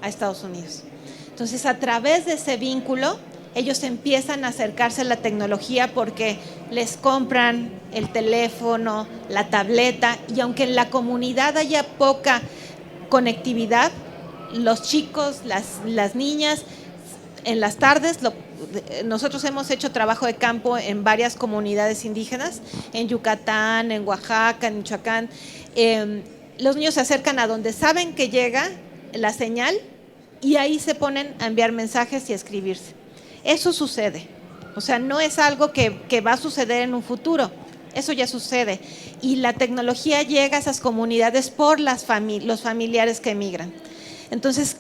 a Estados Unidos. Entonces, a través de ese vínculo, ellos empiezan a acercarse a la tecnología porque les compran el teléfono, la tableta, y aunque en la comunidad haya poca conectividad, los chicos, las niñas, en las tardes, nosotros hemos hecho trabajo de campo en varias comunidades indígenas, en Yucatán, en Oaxaca, en Michoacán. Los niños se acercan a donde saben que llega la señal y ahí se ponen a enviar mensajes y a escribirse. Eso sucede, o sea, no es algo que va a suceder en un futuro, eso ya sucede. Y la tecnología llega a esas comunidades por los familiares que emigran. Entonces,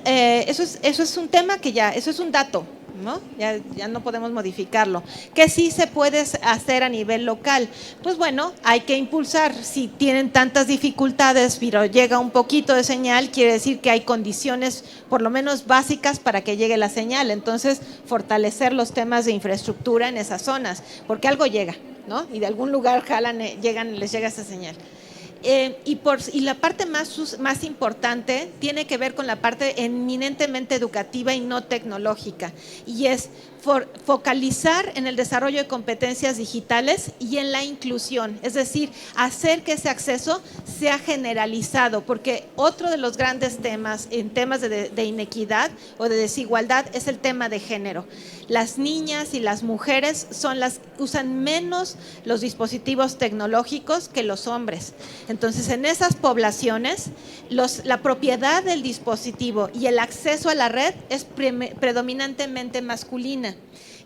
eso es un tema que ya, eso es un dato, ¿no? Ya no podemos modificarlo. ¿Qué sí se puede hacer a nivel local? Pues bueno, hay que impulsar. Si tienen tantas dificultades, pero llega un poquito de señal, quiere decir que hay condiciones por lo menos básicas para que llegue la señal. Entonces, fortalecer los temas de infraestructura en esas zonas, porque algo llega, ¿no? Y de algún lugar les llega esa señal. Y la parte más importante tiene que ver con la parte eminentemente educativa y no tecnológica, y es focalizar en el desarrollo de competencias digitales y en la inclusión, es decir, hacer que ese acceso sea generalizado, porque otro de los grandes temas en temas de inequidad o de desigualdad es el tema de género. Las niñas y las mujeres son las que usan menos los dispositivos tecnológicos que los hombres. Entonces, en esas poblaciones, la propiedad del dispositivo y el acceso a la red es predominantemente masculina.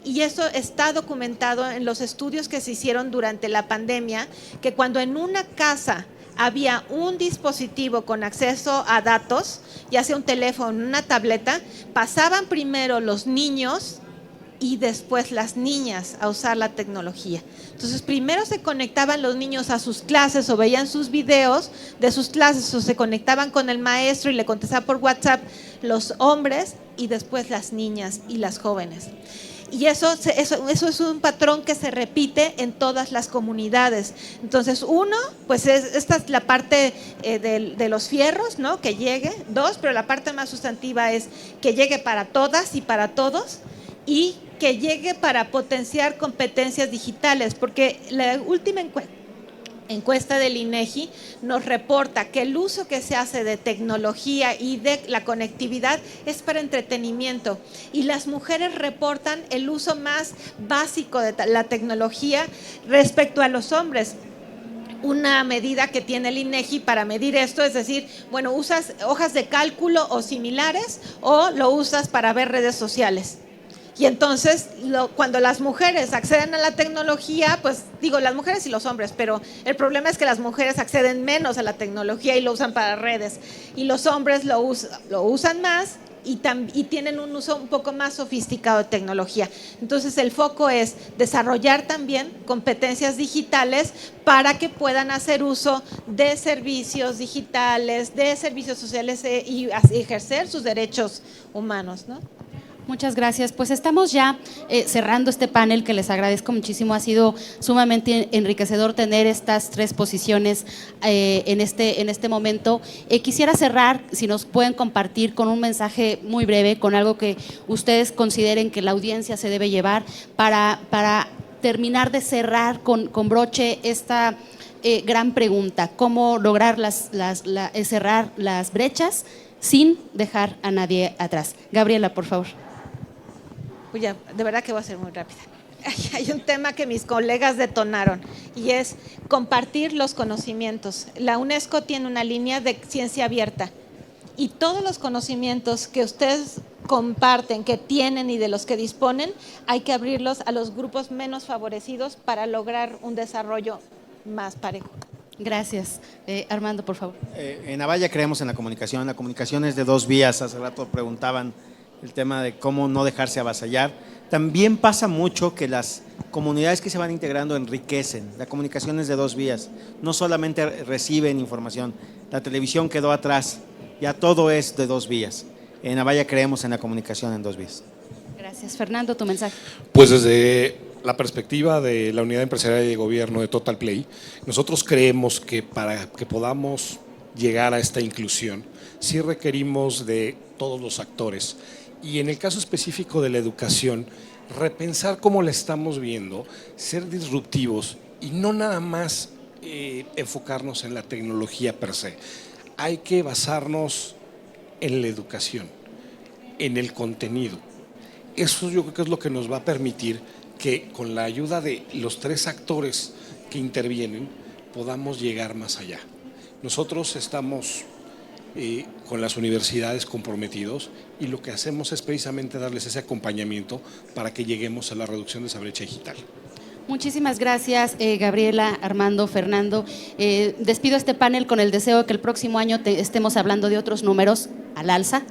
Y eso está documentado en los estudios que se hicieron durante la pandemia, que cuando en una casa había un dispositivo con acceso a datos, ya sea un teléfono o una tableta, pasaban primero los niños y después las niñas a usar la tecnología. Entonces, primero se conectaban los niños a sus clases o veían sus videos de sus clases o se conectaban con el maestro y le contestaban por WhatsApp los hombres y después las niñas y las jóvenes. Y eso es un patrón que se repite en todas las comunidades. Entonces, uno, pues esta es la parte de los fierros, ¿no? Que llegue. Dos, pero la parte más sustantiva es que llegue para todas y para todos, y que llegue para potenciar competencias digitales, porque la última encuesta del INEGI nos reporta que el uso que se hace de tecnología y de la conectividad es para entretenimiento, y las mujeres reportan el uso más básico de la tecnología respecto a los hombres. Una medida que tiene el INEGI para medir esto es decir, bueno, ¿usas hojas de cálculo o similares o lo usas para ver redes sociales? Y entonces, cuando las mujeres acceden a la tecnología, pues digo, las mujeres y los hombres, pero el problema es que las mujeres acceden menos a la tecnología y lo usan para redes, y los hombres lo usan más y tienen un uso un poco más sofisticado de tecnología. Entonces, el foco es desarrollar también competencias digitales para que puedan hacer uso de servicios digitales, de servicios sociales y ejercer sus derechos humanos, ¿no? Muchas gracias. Pues estamos ya cerrando este panel, que les agradezco muchísimo. Ha sido sumamente enriquecedor tener estas tres posiciones en este momento. Quisiera cerrar, si nos pueden compartir con un mensaje muy breve, con algo que ustedes consideren que la audiencia se debe llevar para terminar de cerrar con broche esta gran pregunta: ¿cómo lograr cerrar las brechas sin dejar a nadie atrás? Gabriela, por favor. Pues ya, de verdad que voy a ser muy rápida. Hay un tema que mis colegas detonaron y es compartir los conocimientos. La UNESCO tiene una línea de ciencia abierta y todos los conocimientos que ustedes comparten, que tienen y de los que disponen, hay que abrirlos a los grupos menos favorecidos para lograr un desarrollo más parejo. Gracias. Armando, por favor. En Avaya creemos en la comunicación. La comunicación es de dos vías. Hace rato preguntaban el tema de cómo no dejarse avasallar. También pasa mucho que las comunidades que se van integrando enriquecen. La comunicación es de dos vías. No solamente reciben información. La televisión quedó atrás. Ya todo es de dos vías. En Avaya creemos en la comunicación en dos vías. Gracias. Fernando, tu mensaje. Pues desde la perspectiva de la Unidad Empresarial y de Gobierno de Total Play, nosotros creemos que para que podamos llegar a esta inclusión, sí requerimos de todos los actores. Y en el caso específico de la educación, repensar cómo la estamos viendo, ser disruptivos y no nada más enfocarnos en la tecnología per se. Hay que basarnos en la educación, en el contenido. Eso yo creo que es lo que nos va a permitir que con la ayuda de los tres actores que intervienen podamos llegar más allá. Nosotros estamos con las universidades comprometidos y lo que hacemos es precisamente darles ese acompañamiento para que lleguemos a la reducción de esa brecha digital. Muchísimas gracias, Gabriela, Armando, Fernando. Despido este panel con el deseo de que el próximo año estemos hablando de otros números al alza,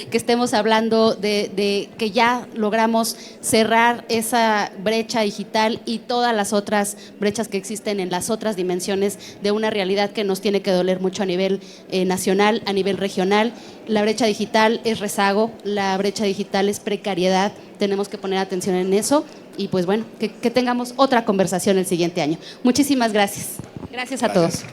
que estemos hablando de que ya logramos cerrar esa brecha digital y todas las otras brechas que existen en las otras dimensiones de una realidad que nos tiene que doler mucho a nivel nacional, a nivel regional. La brecha digital es rezago, la brecha digital es precariedad, tenemos que poner atención en eso. Y pues bueno, que tengamos otra conversación el siguiente año. Muchísimas gracias. Gracias a todos.